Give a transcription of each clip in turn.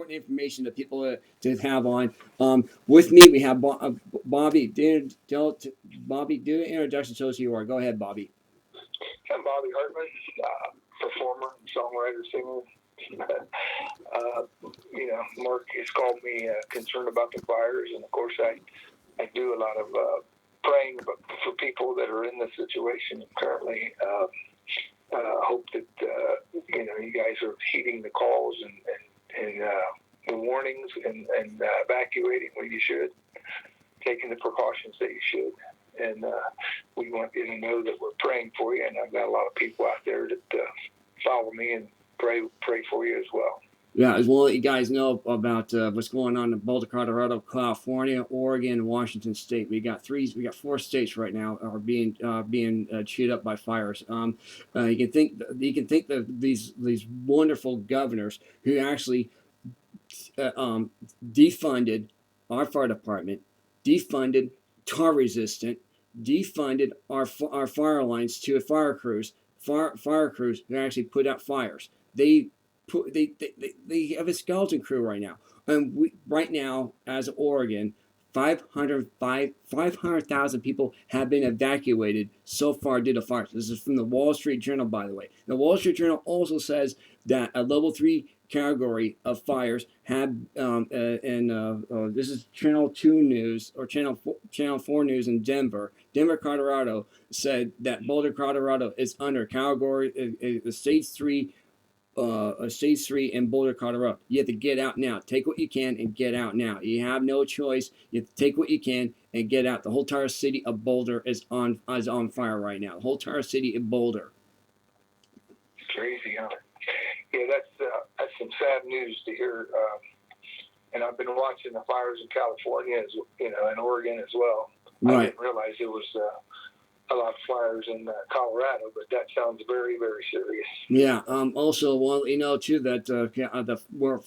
information that people to have on. With me, we have Bobby. Bobby, do an introduction. Show us who you are. Go ahead, Bobby. I'm Bobby Hartman, performer, songwriter, singer. Mark has called me concerned about the fires, and of course I do a lot of praying for people that are in this situation currently. Hope that you guys are heeding the calls and the warnings and evacuating when you should, taking the precautions that you should. And we want you to know that we're praying for you, and I've got a lot of people out there that follow me and pray for you as well. Yeah, as well, you guys know about what's going on in Boulder, Colorado, California, Oregon, Washington State. We got 4 states right now are being chewed up by fires. You can think that these wonderful governors who actually defunded our fire department, defunded tar resistant, defunded our fire lines to fire crews who actually put out fires. They have a skeleton crew right now, and right now as Oregon, 500,000 people have been evacuated so far due to fires. This is from the Wall Street Journal, by the way. The Wall Street Journal also says that a level 3 category of fires have, this is Channel 2 News or Channel 4 News in Denver, Colorado, said that Boulder, Colorado is under category stage 3. Stage 3 in Boulder, Colorado. You have to get out now. Take what you can and get out now. You have no choice. You have to take what you can and get out. The whole entire city of Boulder is on fire right now. The whole entire city of Boulder. Crazy, huh? Yeah, that's some sad news to hear. And I've been watching the fires in California, and Oregon as well. Right. I didn't realize it was a lot of fires in Colorado, but that sounds very, very serious. Yeah. Also, well, too, that where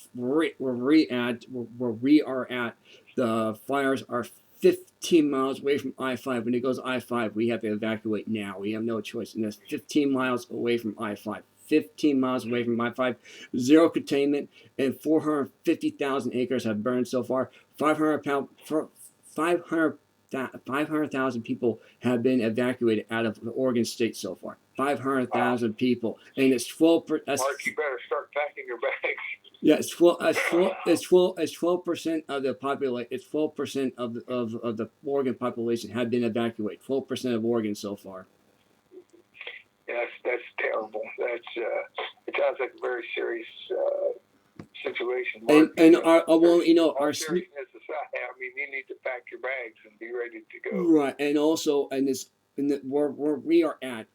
we are at, the fires are 15 miles away from I-5. When it goes I-5, we have to evacuate now. We have no choice, and that's 15 miles away from I-5. 15 miles away from I-5, zero containment, and 450,000 acres have burned so far. 500,000 people have been evacuated out of the Oregon state so far. 500,000 people, and it's 12%. Mark, you better start packing your bags. Yeah, it's 12% of the population. It's 12% of the Oregon population have been evacuated. 12% of Oregon so far. Yeah, that's terrible. It sounds like a very serious situation. Mark, our seriousness aside, you need to pack your bags and be ready to go. Right, and also, where we are at,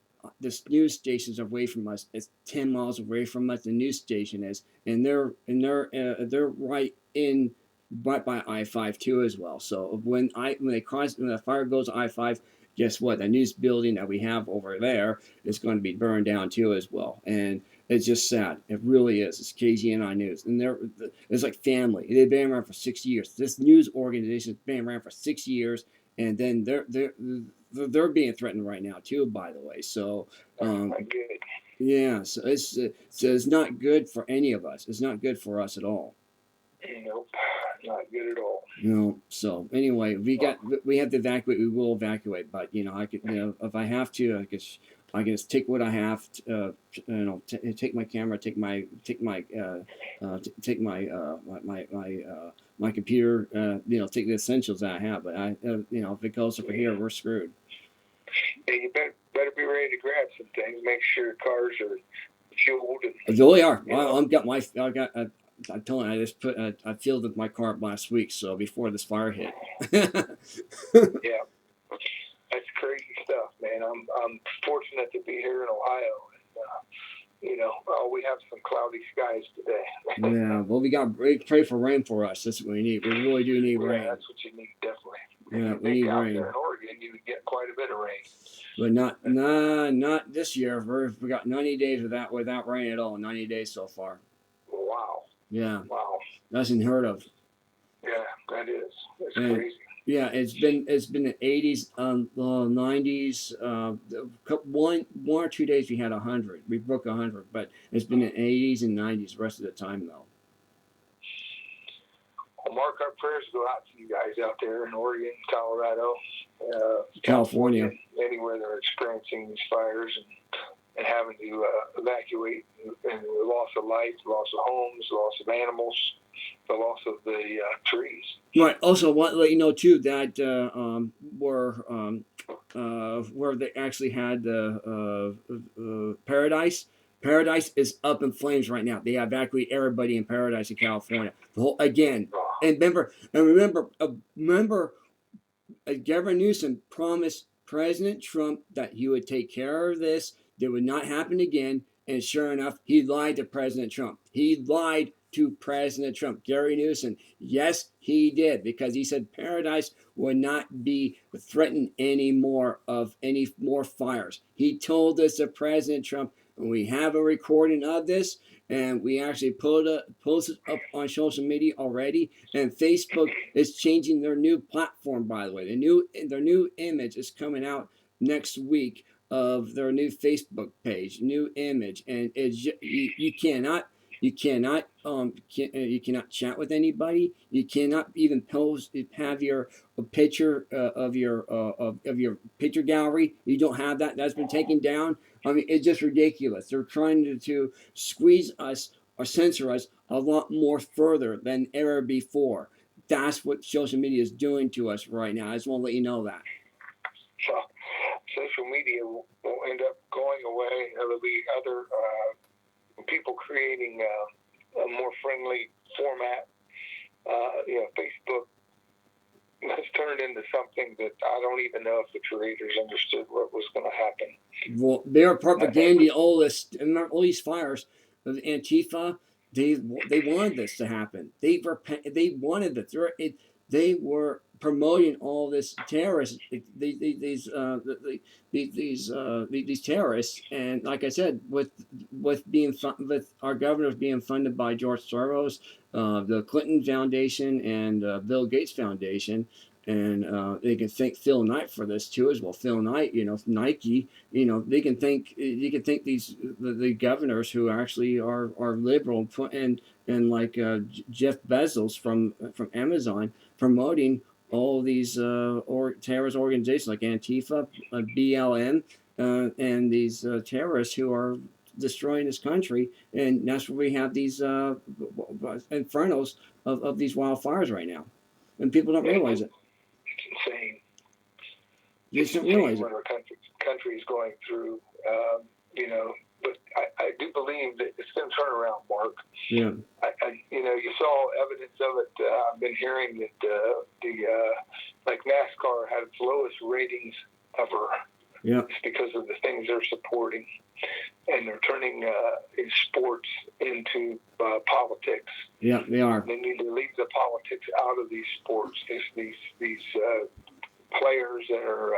this news station is away from us. It's 10 miles away from us. The news station is, and they're right by I-5 too as well. So when the fire goes to I-5. Guess what? The news building that we have over there is going to be burned down too as well. And it's just sad. It really is. It's KGNI News. And it's like family. They've been around for 6 years. This news organization has been around for 6 years. And then they're being threatened right now too, by the way. So, yeah, so it's not good for any of us. It's not good for us at all. Nope, not good at all. So anyway, we have to evacuate. We will evacuate, but I could, if I have to, I can just take what I have. Take my camera, take my my computer. Take the essentials that I have. But if it goes over here, we're screwed. Yeah, you better be ready to grab some things. Make sure your cars are fueled. They are. I told you, I filled my car up last week, so before this fire hit. Yeah, that's crazy stuff, man. I'm fortunate to be here in Ohio, and we have some cloudy skies today. Yeah, well, we pray for rain for us. That's what we need. We really do need rain. That's what you need, definitely. Yeah, we need rain. There in Oregon, you would get quite a bit of rain. But not this year. We got 90 days without rain at all. 90 days so far. Wow. Yeah. Wow. That's unheard of. Yeah, that is. It's crazy. Yeah, it's been the 80s, 90s. One or 2 days we had 100. We broke 100, but it's been in 80s and 90s the rest of the time though. Mark, our prayers go out to you guys out there in Oregon, Colorado, California, anywhere they're experiencing these fires and having to evacuate, and the loss of life, loss of homes, loss of animals, the loss of the trees. Right. Also, want to let you know too that where they actually had the Paradise. Paradise is up in flames right now. They evacuate everybody in Paradise in California. The whole again, and remember, Gavin Newsom promised President Trump that he would take care of this. That would not happen again. And sure enough, he lied to President Trump. He lied to President Trump. Gary Newsom. Yes, he did, because he said Paradise would not be threatened anymore of any more fires. He told this to President Trump, and we have a recording of this, and we actually posted up on social media already. And Facebook is changing their new platform, by the way. Their new image is coming out next week of their new Facebook page, new image, and it's you cannot chat with anybody. You cannot even have your picture of your picture gallery. You don't have that. That's been taken down. I mean, it's just ridiculous. They're trying to squeeze us or censor us a lot more further than ever before. That's what social media is doing to us right now. I just want to let you know that. So, social media will end up going away. There'll be other people creating a more friendly format. Facebook has turned into something that I don't even know if the creators understood what was going to happen. Well, they're propaganda. All these fires of Antifa. They wanted this to happen. They wanted this. They were promoting all this terrorists. These terrorists, and like I said, with our governors being funded by George Soros, the Clinton Foundation, and Bill Gates Foundation. And they can thank Phil Knight for this too, as well. Phil Knight, Nike, they can thank the governors who actually are liberal, and like Jeff Bezos from Amazon promoting all these terrorist organizations like Antifa, BLM, and these terrorists who are destroying this country. And that's where we have these infernos of these wildfires right now, and people don't realize it. It's insane. They just don't realize what it. our country is going through, but I do believe that it's going to turn around, Mark. Yeah. You saw evidence of it. I've been hearing that like NASCAR had its lowest ratings ever. Yeah. It's because of the things they're supporting, and they're turning sports into politics. Yeah, they are. They need to leave the politics out of these sports. These players that are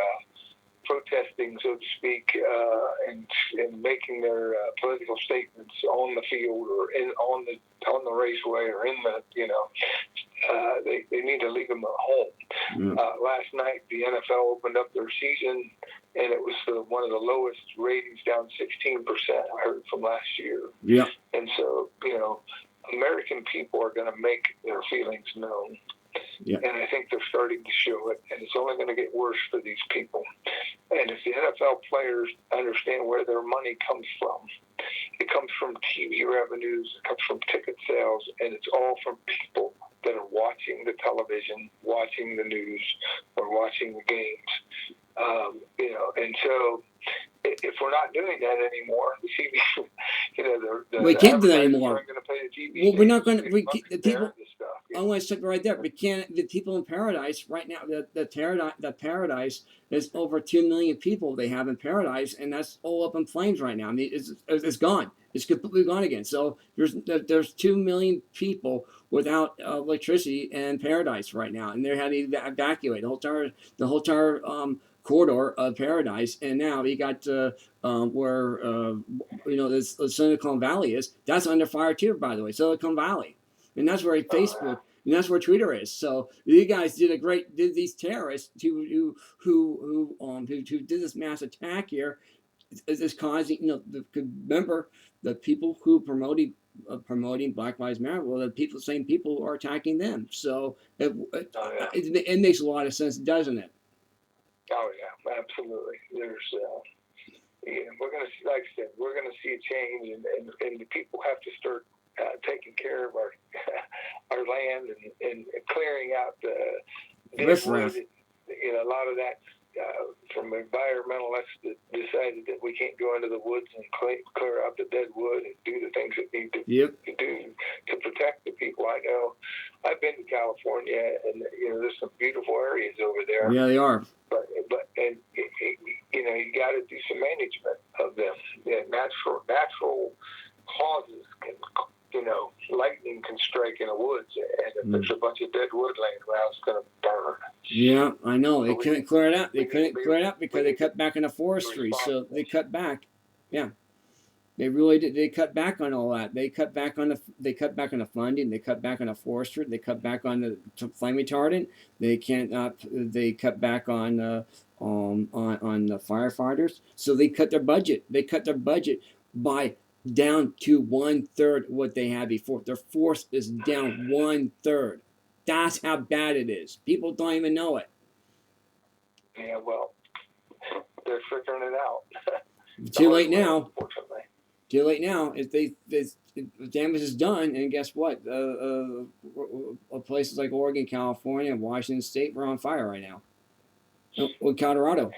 protesting, so to speak, and making their political statements on the field or on the raceway or in the they need to leave them at home. Yeah. Last night the NFL opened up their season, and it was one of the lowest ratings, down 16%. I heard from last year. Yeah. And so American people are going to make their feelings known. Yeah. And I think they're starting to show it, and it's only going to get worse for these people. And if the NFL players understand where their money comes from, it comes from TV revenues, it comes from ticket sales, and it's all from people that are watching the television, watching the news, or watching the games. And so if we're not doing that anymore, the TV, we can't do that anymore. Aren't going to pay the TV. Well, we're not going to. The people. Stuff, I want to stick right there. We can't. The people in Paradise right now. The Paradise is over 2 million people they have in Paradise, and that's all up in flames right now. I mean, it's gone. It's completely gone again. So there's 2 million people without electricity in Paradise right now, and they're having to evacuate the whole entire corridor of Paradise. And now you got where this Silicon Valley is. That's under fire too, by the way. Silicon Valley, and that's where Facebook. And that's where Twitter is. So you guys did these terrorists who did this mass attack here is causing, remember the people who promoted promoting Black Lives Matter. Well, the same people are attacking them. So Oh yeah. it makes a lot of sense, doesn't it? Oh yeah, absolutely. There's, we're gonna, like I said, we're gonna see a change, and the people have to start taking care of our our land and clearing out the dead wood. A lot of that from environmentalists that decided that we can't go into the woods and clear out the dead wood and do the things that need to do to protect the people. I know I've been to California, and there's some beautiful areas over there. Yeah, they are. But you got to do some management of them. Natural causes can, lightning can strike in the woods, and if there's a bunch of dead wood laying around, it's going to burn. Yeah, I know. They couldn't clear it out. They couldn't clear it out because they cut back on the forestry. So they cut back. Yeah, they really did. They cut back on all that. They cut back on the funding. They cut back on the forestry. They cut back on the flame retardant. They can't. They cut back on the firefighters. So they cut their budget. They cut their budget by down to 1/3 what they had before. Their force is down 1/3. That's how bad it is. People don't even know it. Yeah, well, they're figuring it out. Too late now. Unfortunately. Too late now. If damage is done, and guess what? Places like Oregon, California, and Washington State, we're on fire right now. Or Colorado.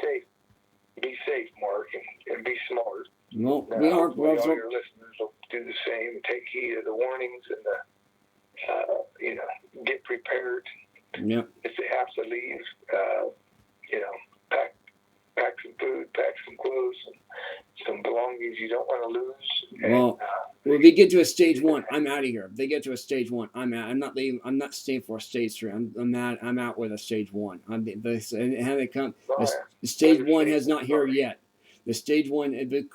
Be safe, Mark, and be smart. Well, we are. All your listeners will do the same. Take heed of the warnings and get prepared. Yep. If they have to leave, pack some food, pack some clothes, and some belongings you don't want to lose. Well, if they get to a stage 1, I'm out of here. If they get to a stage 1, I'm out. I'm not leaving. I'm not staying for a stage 3. I'm out with a stage 1. The stage 1 has not here yet. The stage 1, if it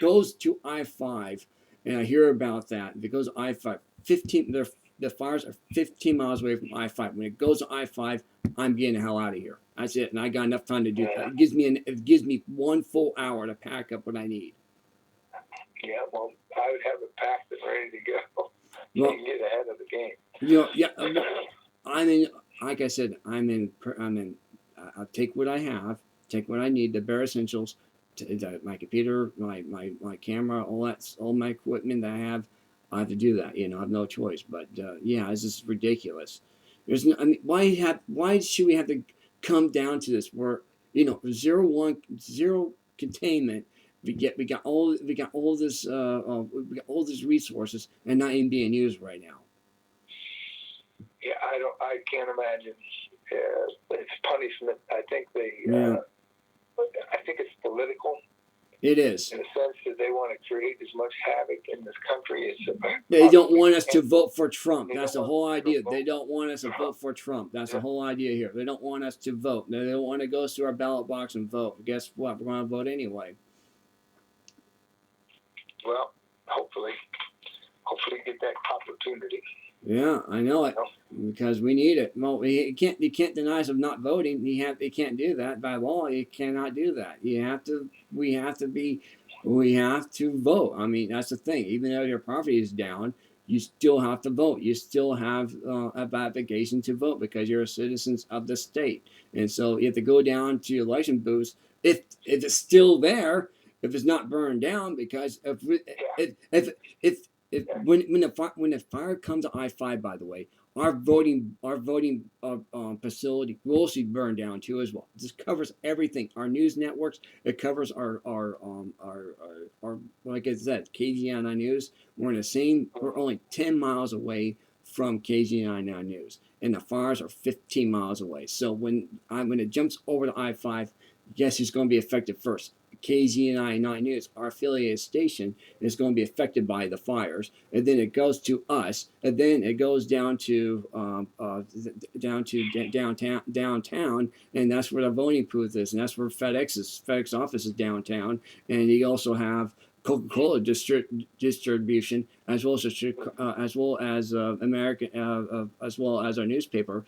goes to I-5, and I hear about that, if it goes to I-5, the fires are 15 miles away from I-5. When it goes to I-5, I'm getting the hell out of here. That's it, and I got enough time to do that. It gives me 1 full hour to pack up what I need. Yeah, well, I would have it packed and ready to go. You can get ahead of the game. I'm in. Like I said, I'm in. I'll take what I have, take what I need, the bare essentials, my computer, my camera, all my equipment that I have. I have to do that. I have no choice. But it's just ridiculous. Why should we have to come down to this? Where zero containment. We got all these resources and not even being used right now. Yeah, I can't imagine. It's punishment. I think I think it's political. It is. In the sense that they want to create as much havoc in this country as they don't want us to vote for Trump. That's the whole idea. They don't want us to vote for Trump. That's the whole idea here. They don't want us to vote. They don't want to go through our ballot box and vote. Guess what? We're going to vote anyway. Well, hopefully get that opportunity. Yeah, I know it, because we need it. Well, you can't deny us of not voting. You can't do that by law. You cannot do that. We have to vote. I mean, that's the thing. Even though your property is down, you still have to vote. You still have an obligation to vote because you're a citizen of the state. And so you have to go down to your election booths if it's still there, if it's not burned down, because when the fire comes to I-5, by the way, our voting facility will also burn down too as well. This covers everything. Our news networks. It covers our like I said, KGNI News. We're only 10 miles away from KGNI News, and the fires are 15 miles away. So when it jumps over to I-5, guess who's going to be affected first? KGNI News, our affiliated station, is going to be affected by the fires, and then it goes to us, and then it goes down to downtown, and that's where the voting booth is, and that's where FedEx office is downtown, and you also have Coca-Cola distribution, as well as American, as well as our newspaper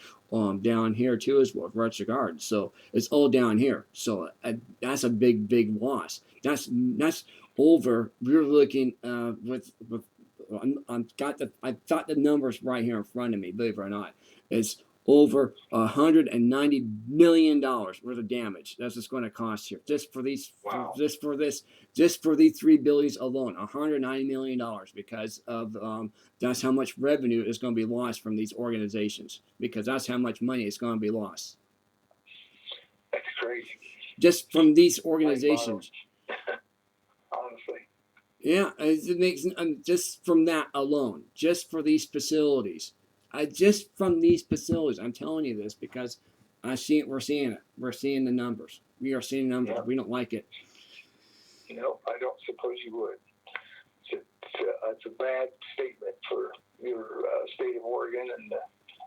down here too, as well, Rutger Garden. So it's all down here. So that's a big loss. That's over. We're looking with I've got the numbers right here in front of me. Believe it or not, it's over $190 million worth of damage. That's what's going to cost here, just for these, Wow. just for these three buildings alone. $190 million, because of that's how much revenue is going to be lost from these organizations, because that's how much money is going to be lost That's crazy. just from these organizations. Honestly. Yeah, it makes just from that alone, just for these facilities. Just from these facilities, I'm telling you this because I see it. We're seeing it. We're seeing the numbers. We are seeing numbers. Yep. We don't like it. No, I don't suppose you would. It's a bad statement for your state of Oregon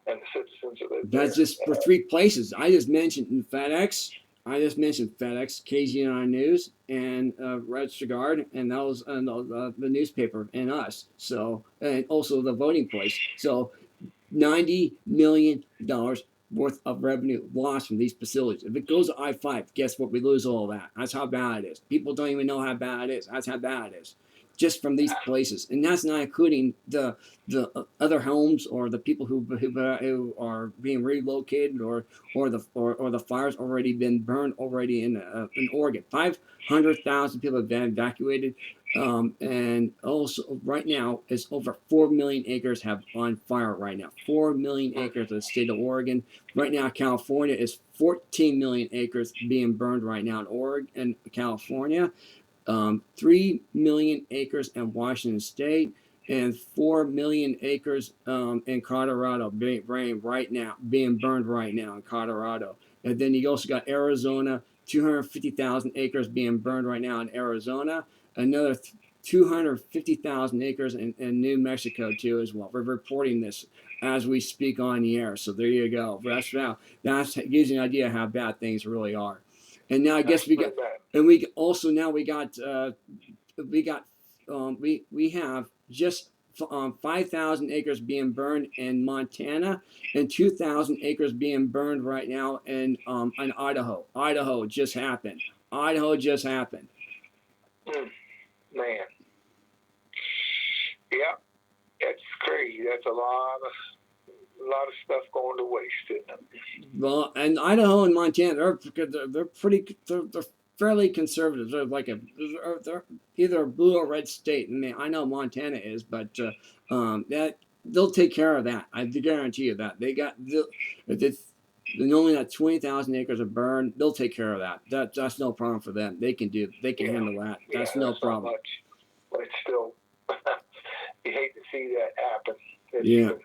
and the citizens of it. That's just for three places. I just mentioned FedEx. KGNI News, and Register Guard, and those, and the newspaper, and us. So, and also the voting place. So, $90 million worth of revenue lost from these facilities. If it goes to I-5, guess what? We lose all that. That's how bad it is. People don't even know how bad it is. That's how bad it is, just from these places, and that's not including the other homes or the people who are being relocated, or the fires already been burned already in Oregon. 500,000 people have been evacuated. And also right now it's over 4 million acres have on fire right now. 4 million acres of the state of Oregon. Right now, California is 14 million acres being burned right now in Oregon and California. 3 million acres in Washington State, and 4 million acres in Colorado being burned right now in Colorado. And then you also got Arizona, 250,000 acres being burned right now in Arizona. Another 250,000 acres in New Mexico too as well. We're reporting this as we speak on the air. So there you go. That gives you an idea how bad things really are. And now I guess we got, and we also now we have just 5,000 acres being burned in Montana, and 2,000 acres being burned right now in Idaho. Idaho just happened. Man. Yeah, that's crazy. That's a lot of stuff going to waste, isn't it? Well, and Idaho and Montana, they're fairly conservative. They're either a blue or red state. I mean, I know Montana is, but that they'll take care of that. I guarantee you that only that 20,000 acres of burn. They'll take care of that. That's no problem for them. They can handle that. That's no problem. Not much, but it's still, you hate to see that happen. If Yeah. You can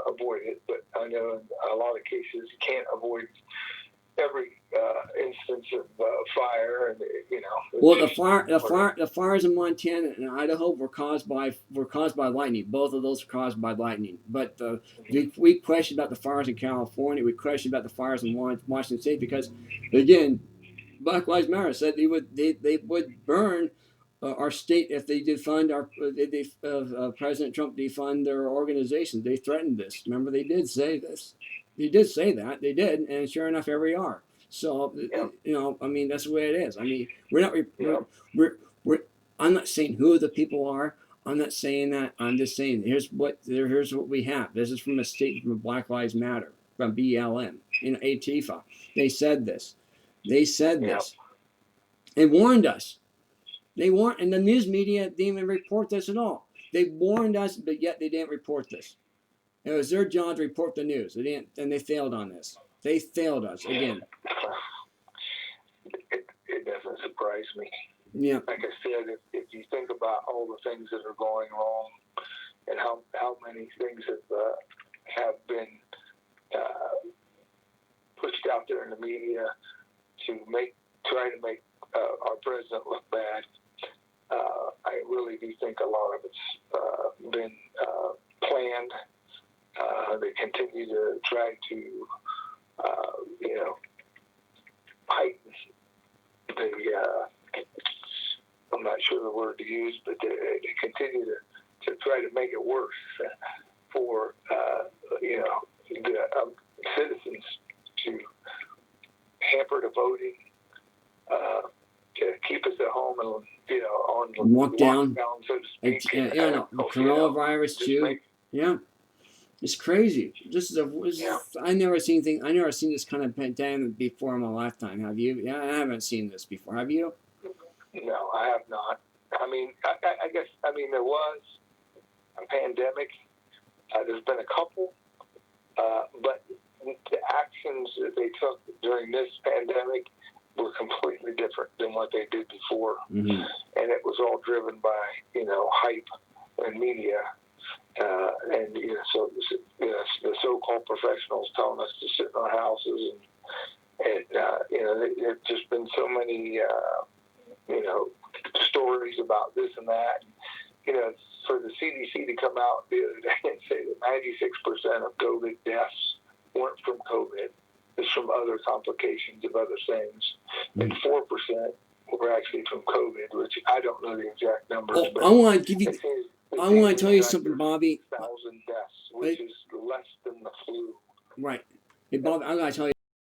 avoid it, but I know in a lot of cases you can't avoid every instance of fire, and Well, the fires in Montana and Idaho were caused by lightning. Both of those were caused by lightning. But we questioned about the fires in California. We questioned about the fires in Washington State because, again, Black Lives Matter said they would burn our state if they defund President Trump defund their organization. They threatened this. Remember, they did say this. They did say that. They did, and sure enough, here we are. So I mean, that's the way it is. I mean, we're I'm not saying who the people are. I'm not saying that. I'm just saying here's what we have. This is from a statement from Black Lives Matter, from BLM, Antifa. They said this. They warned us. And the news media didn't even report this at all. They warned us, but yet they didn't report this. It was their job to report the news. They didn't, and they failed on this. They failed us again. It doesn't surprise me. Yeah. Like I said, if you think about all the things that are going wrong, and how many things have been pushed out there in the media to try to make our president look bad, I really do think a lot of it's been planned. They continue to try to, heighten the, I'm not sure the word to use, but they continue to try to make it worse for, the citizens, to hamper the voting, to keep us at home and, on lockdown, so to speak. Yeah, no, the coronavirus too. Yeah, it's crazy. I never seen this kind of pandemic before in my lifetime. Have you? Yeah, I haven't seen this before. Have you? No, I have not. I mean, I guess there was a pandemic. There's been a couple, but the actions that they took during this pandemic were completely different than what they did before, mm-hmm. and it was all driven by hype and media, and so the so-called professionals telling us to sit in our houses, and there's just been so many stories about this and that. For the CDC to come out the other day and say that 96% of COVID deaths weren't from COVID, it's from other complications of other things, and 4% were actually from COVID, which I don't know the exact numbers. Oh, but I want to give you. I want to tell you something, Bobby. 1,000 deaths, which is less than the flu. Right. Hey, Bobby, I gotta tell you.